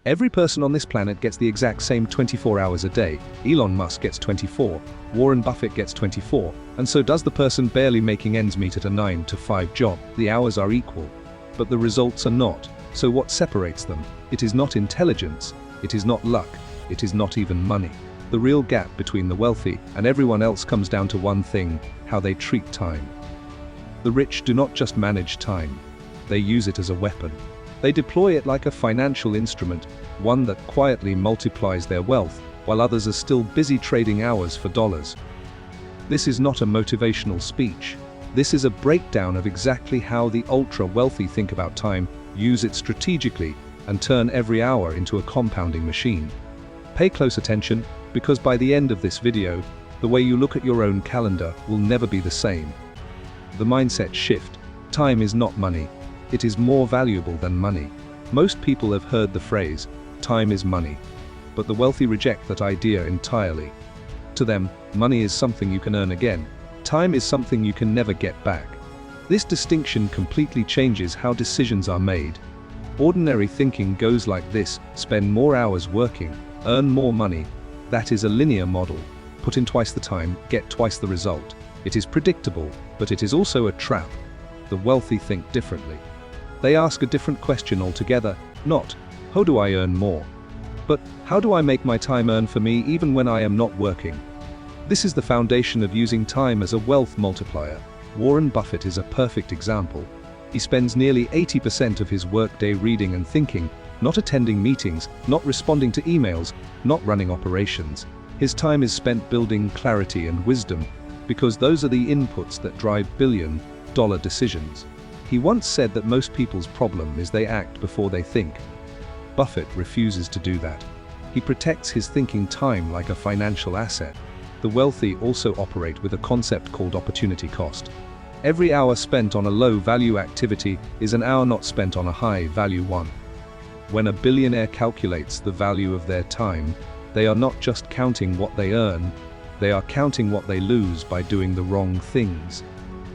Every person on this planet gets the exact same 24 hours a day. Elon Musk gets 24, Warren Buffett gets 24, and so does the person barely making ends meet at a 9-to-5 job. The hours are equal, but the results are not. So what separates them? It is not intelligence, it is not luck, it is not even money. The real gap between the wealthy and everyone else comes down to one thing: how they treat time. The rich do not just manage time, they use it as a weapon. They deploy it like a financial instrument, one that quietly multiplies their wealth, while others are still busy trading hours for dollars. This is not a motivational speech. This is a breakdown of exactly how the ultra-wealthy think about time, use it strategically, and turn every hour into a compounding machine. Pay close attention, because by the end of this video, the way you look at your own calendar will never be the same. The mindset shift. Time is not money. It is more valuable than money. Most people have heard the phrase, time is money. But the wealthy reject that idea entirely. To them, money is something you can earn again. Time is something you can never get back. This distinction completely changes how decisions are made. Ordinary thinking goes like this: spend more hours working, earn more money. That is a linear model. Put in twice the time, get twice the result. It is predictable, but it is also a trap. The wealthy think differently. They ask a different question altogether, not, how do I earn more? But, how do I make my time earn for me even when I am not working? This is the foundation of using time as a wealth multiplier. Warren Buffett is a perfect example. He spends nearly 80% of his workday reading and thinking, not attending meetings, not responding to emails, not running operations. His time is spent building clarity and wisdom, because those are the inputs that drive billion-dollar decisions. He once said that most people's problem is they act before they think. Buffett refuses to do that. He protects his thinking time like a financial asset. The wealthy also operate with a concept called opportunity cost. Every hour spent on a low-value activity is an hour not spent on a high-value one. When a billionaire calculates the value of their time, they are not just counting what they earn, they are counting what they lose by doing the wrong things.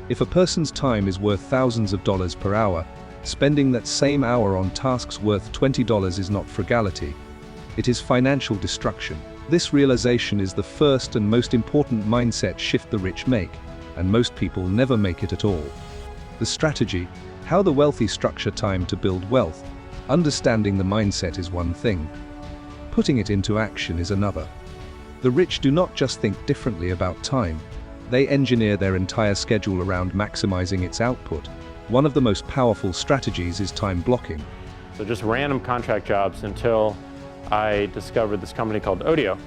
If a person's time is worth thousands of dollars per hour, spending that same hour on tasks worth $20 is not frugality. It is financial destruction. This realization is the first and most important mindset shift the rich make, and most people never make it at all. The strategy: how the wealthy structure time to build wealth. Understanding the mindset is one thing. Putting it into action is another. The rich do not just think differently about time. They engineer their entire schedule around maximizing its output. One of the most powerful strategies is time blocking. So just random contract jobs until I discovered this company called Odeo,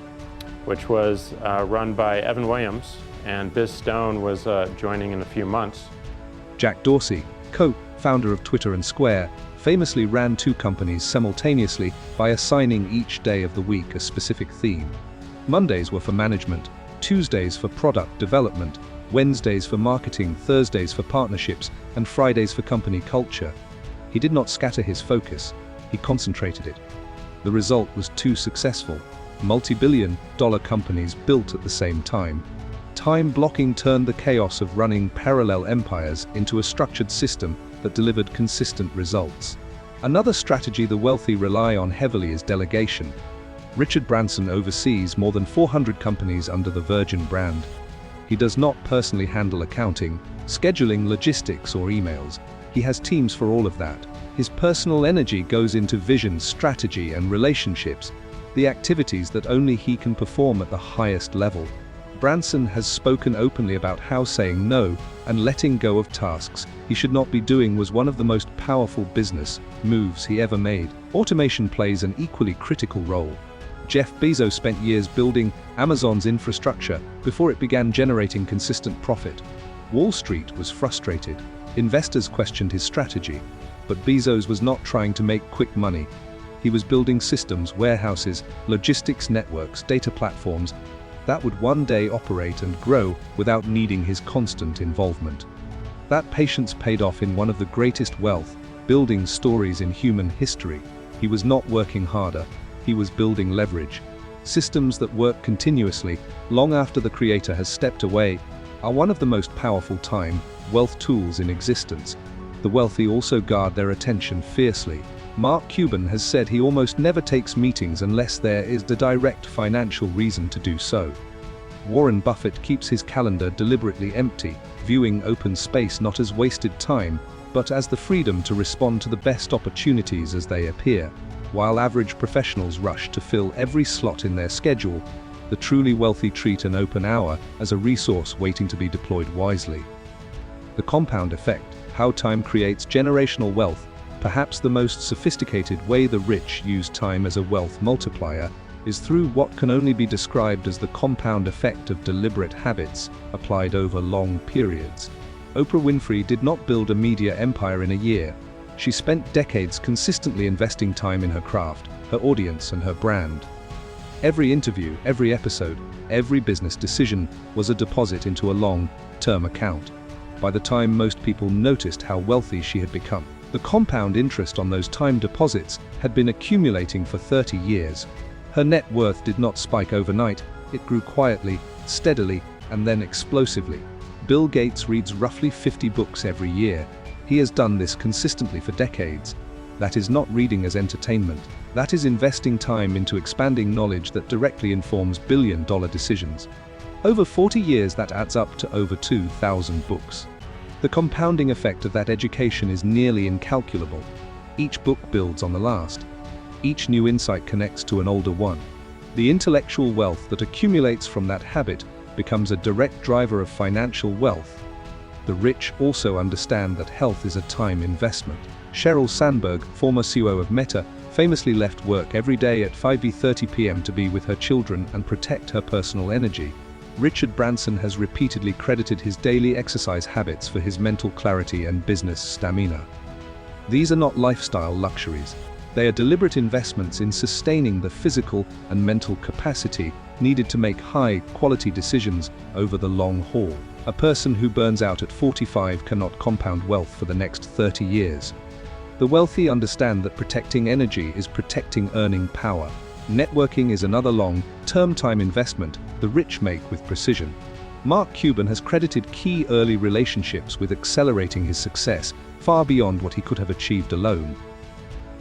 which was run by Evan Williams, and Biz Stone was joining in a few months. Jack Dorsey, co-founder of Twitter and Square, famously ran two companies simultaneously by assigning each day of the week a specific theme. Mondays were for management, Tuesdays for product development, Wednesdays for marketing, Thursdays for partnerships, and Fridays for company culture. He did not scatter his focus, he concentrated it. The result was two successful, multi-billion-dollar companies built at the same time. Time blocking turned the chaos of running parallel empires into a structured system that delivered consistent results. Another strategy the wealthy rely on heavily is delegation. Richard Branson oversees more than 400 companies under the Virgin brand. He does not personally handle accounting, scheduling, logistics, or emails. He has teams for all of that. His personal energy goes into vision, strategy, and relationships, the activities that only he can perform at the highest level. Branson has spoken openly about how saying no and letting go of tasks he should not be doing was one of the most powerful business moves he ever made. Automation plays an equally critical role. Jeff Bezos spent years building Amazon's infrastructure before it began generating consistent profit. Wall Street was frustrated. Investors questioned his strategy. But Bezos was not trying to make quick money. He was building systems, warehouses, logistics networks, data platforms that would one day operate and grow without needing his constant involvement. That patience paid off in one of the greatest wealth building stories in human history. He was not working harder. He was building leverage. Systems that work continuously, long after the creator has stepped away, are one of the most powerful time, wealth tools in existence. The wealthy also guard their attention fiercely. Mark Cuban has said he almost never takes meetings unless there is a direct financial reason to do so. Warren Buffett keeps his calendar deliberately empty, viewing open space not as wasted time, but as the freedom to respond to the best opportunities as they appear. While average professionals rush to fill every slot in their schedule, the truly wealthy treat an open hour as a resource waiting to be deployed wisely. The compound effect, how time creates generational wealth. Perhaps the most sophisticated way the rich use time as a wealth multiplier is through what can only be described as the compound effect of deliberate habits applied over long periods. Oprah Winfrey did not build a media empire in a year. She spent decades consistently investing time in her craft, her audience, and her brand. Every interview, every episode, every business decision was a deposit into a long-term account. By the time most people noticed how wealthy she had become, the compound interest on those time deposits had been accumulating for 30 years. Her net worth did not spike overnight, it grew quietly, steadily, and then explosively. Bill Gates reads roughly 50 books every year. He has done this consistently for decades. That is not reading as entertainment. That is investing time into expanding knowledge that directly informs billion-dollar decisions. Over 40 years, that adds up to over 2,000 books. The compounding effect of that education is nearly incalculable. Each book builds on the last. Each new insight connects to an older one. The intellectual wealth that accumulates from that habit becomes a direct driver of financial wealth. The rich also understand that health is a time investment. Sheryl Sandberg, former CEO of Meta, famously left work every day at 5:30 p.m. to be with her children and protect her personal energy. Richard Branson has repeatedly credited his daily exercise habits for his mental clarity and business stamina. These are not lifestyle luxuries. They are deliberate investments in sustaining the physical and mental capacity needed to make high-quality decisions over the long haul. A person who burns out at 45 cannot compound wealth for the next 30 years. The wealthy understand that protecting energy is protecting earning power. Networking is another long-term time investment the rich make with precision. Mark Cuban has credited key early relationships with accelerating his success far beyond what he could have achieved alone.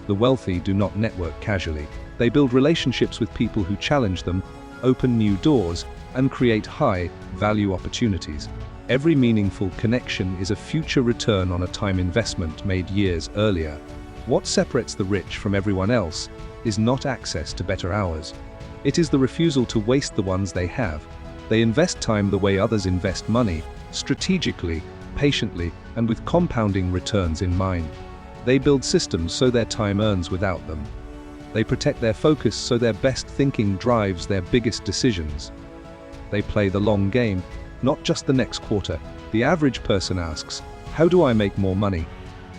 The wealthy do not network casually. They build relationships with people who challenge them, open new doors, and create high-value opportunities. Every meaningful connection is a future return on a time investment made years earlier. What separates the rich from everyone else is not access to better hours. It is the refusal to waste the ones they have. They invest time the way others invest money, strategically, patiently, and with compounding returns in mind. They build systems so their time earns without them. They protect their focus so their best thinking drives their biggest decisions. They play the long game, not just the next quarter. The average person asks, "How do I make more money?"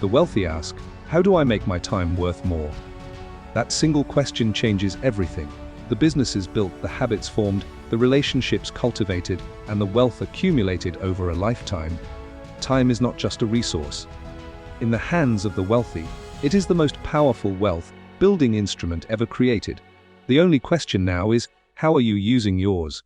The wealthy ask, "How do I make my time worth more?" That single question changes everything. The businesses built, the habits formed, the relationships cultivated, and the wealth accumulated over a lifetime. Time is not just a resource. In the hands of the wealthy, it is the most powerful wealth-building instrument ever created. The only question now is, how are you using yours?